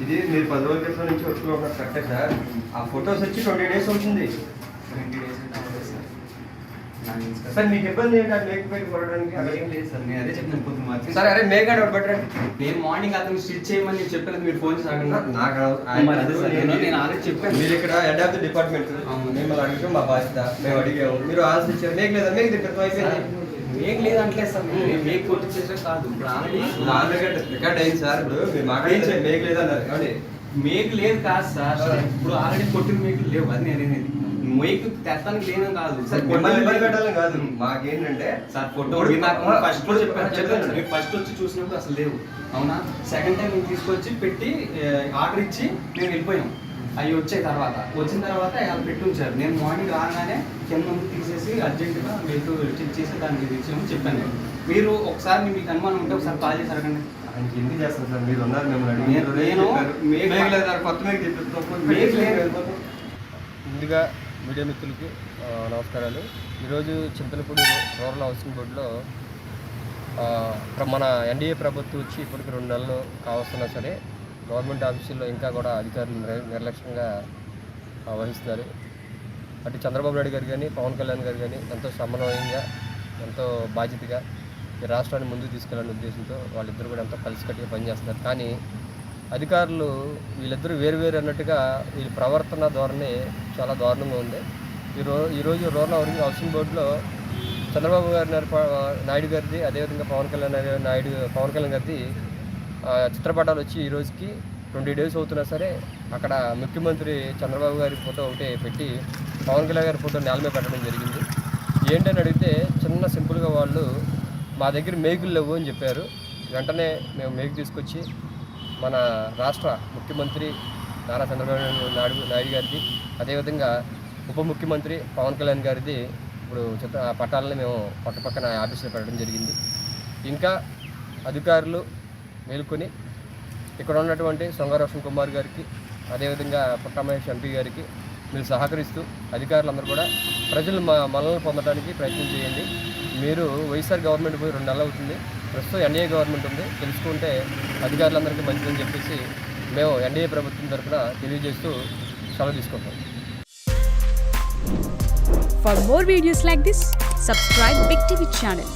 ఇది మీరు 10 రోజుల క్రితం నుంచి వచ్చుకున్న కరెక్టే సార్. ఆ ఫొటోస్ వచ్చి 20 days అవుతుంది. 20 days అంటే అవ్వదు సార్. సార్ మీకు ఇబ్బంది ఏంటి ఆ మేక్ పెట్టి కొట్టడానికి? ఏం లేదు సార్, నేను అదే చెప్తాను పొద్దున్న మార్చి. సార్ అరే మేక్ ఆడ పట్టండి. నేను మార్నింగ్ అతను స్టిచ్ చేయమని నేను చెప్పలేదు, మీరు ఫోన్ చేసి అడగండి. నాకు మరి అదే సార్, నేను ఆల్రెడీ చెప్పాను. మీరు ఇక్కడ హెడ్ ఆఫ్ ది డిపార్ట్మెంట్, మిమ్మల్ని అడిగాం, మా బాధ్యత. మేము అడిగాము, మీరు ఆన్సర్ ఇచ్చారు. మేక్ లేదా? మేక్ దగ్గర అయిపోయింది. మేక్ లేదు అంటలేదు సార్, మేక్ కొట్టించేసే కాదు. ఇప్పుడు ఆల్రెడీ రికార్డ్ అయింది సార్. ఇప్పుడు మీరు మాట్లాడించారు మేక్ లేదన్నారు కాబట్టి మేక్ లేదు కాదు సార్. ఇప్పుడు ఆల్రెడీ కొట్టిన మేక్ లేవు, అది నేను అనేది. మేక్ తెస్తానికి లేదని కాదు సార్. మిమ్మల్ని ఇబ్బంది పెట్టాలని కాదు, మాకేంటంటే సార్ ఫోటో ఫస్ట్ చెప్పాను. మీరు ఫస్ట్ వచ్చి చూసినప్పుడు అసలు లేవు, అవునా? సెకండ్ టైం నేను తీసుకొచ్చి పెట్టి ఆర్డర్ ఇచ్చి నేను వెళ్ళిపోయాం. అవి వచ్చాయి తర్వాత, వచ్చిన తర్వాత వాళ్ళు పెట్టి ఉంచారు. నేను మార్నింగ్ రాగానే కింద తీసేసి అర్జెంటుగా మీకు చెక్ చేసి దానికి ఇచ్చామని చెప్పాను నేను. మీరు ఒకసారి మీకు అనుమానం ఉంటే ఒకసారి కాల్ చేసి అడగండి. ఆయనకి ఎందుకు చేస్తాను సార్? మీరు ఉన్నారు, మిమ్మల్ని ముందుగా మీడియా మిత్రులకి నమస్కారాలు. ఈరోజు చింతలపూడి రూరల్ హౌసింగ్ బోర్డులో మన ఎన్డీఏ ప్రభుత్వం వచ్చి ఇప్పటికి 2 నెలలు కావస్తున్నా సరే గవర్నమెంట్ ఆఫీసుల్లో ఇంకా కూడా అధికారులు నిర్లక్ష్యంగా వహిస్తున్నారు. అటు చంద్రబాబు నాయుడు గారు కానీ పవన్ కళ్యాణ్ గారు కానీ ఎంతో సమన్వయంగా, ఎంతో బాధ్యతగా ఈ రాష్ట్రాన్ని ముందుకు తీసుకెళ్లాలనే ఉద్దేశంతో వాళ్ళిద్దరు కూడా ఎంతో కలిసికట్టుగా పనిచేస్తున్నారు. కానీ అధికారులు వీళ్ళిద్దరూ వేరు అన్నట్టుగా వీళ్ళ ప్రవర్తన ధోరణి చాలా దారుణంగా ఉంది. ఈరోజు రూరల్ హౌసింగ్ బోర్డులో చంద్రబాబు నాయుడు గారిది, అదేవిధంగా పవన్ కళ్యాణ్ గారిది చిత్రపటాలు వచ్చి ఈ రోజుకి 20 days అవుతున్నా సరే అక్కడ ముఖ్యమంత్రి చంద్రబాబు గారి ఫోటో ఒకటే పెట్టి పవన్ కళ్యాణ్ గారి ఫోటో నేల మీద పెట్టడం జరిగింది. ఏంటని అడిగితే చిన్న సింపుల్గా వాళ్ళు మా దగ్గర మేకులు లేవు అని చెప్పారు. వెంటనే మేము మేకు తీసుకొచ్చి మన రాష్ట్ర ముఖ్యమంత్రి నారా చంద్రబాబు నాయుడు గారిది, అదేవిధంగా ఉప ముఖ్యమంత్రి పవన్ కళ్యాణ్ గారిది ఇప్పుడు పట్టాలని మేము పక్కన ఆఫీసులో పెట్టడం జరిగింది. ఇంకా అధికారులు మేల్కొని ఇక్కడ ఉన్నటువంటి సొంగరోషన్ కుమార్ గారికి, అదేవిధంగా పుట్టమహేష్ ఎంపీ గారికి మీరు సహకరిస్తూ అధికారులందరూ కూడా ప్రజలు మనల్ని పొందడానికి ప్రయత్నం చేయండి. మీరు వైఎస్ఆర్ గవర్నమెంట్ పోయి 2 నెలలు అవుతుంది, ప్రస్తుతం ఎన్డీఏ గవర్నమెంట్ ఉంది, తెలుసుకుంటే అధికారులందరికీ మంచిదని చెప్పేసి మేము ఎన్డీఏ ప్రభుత్వం తరఫున తెలియజేస్తూ సెలవు తీసుకుంటాం. For more videos like this, subscribe Big TV channel.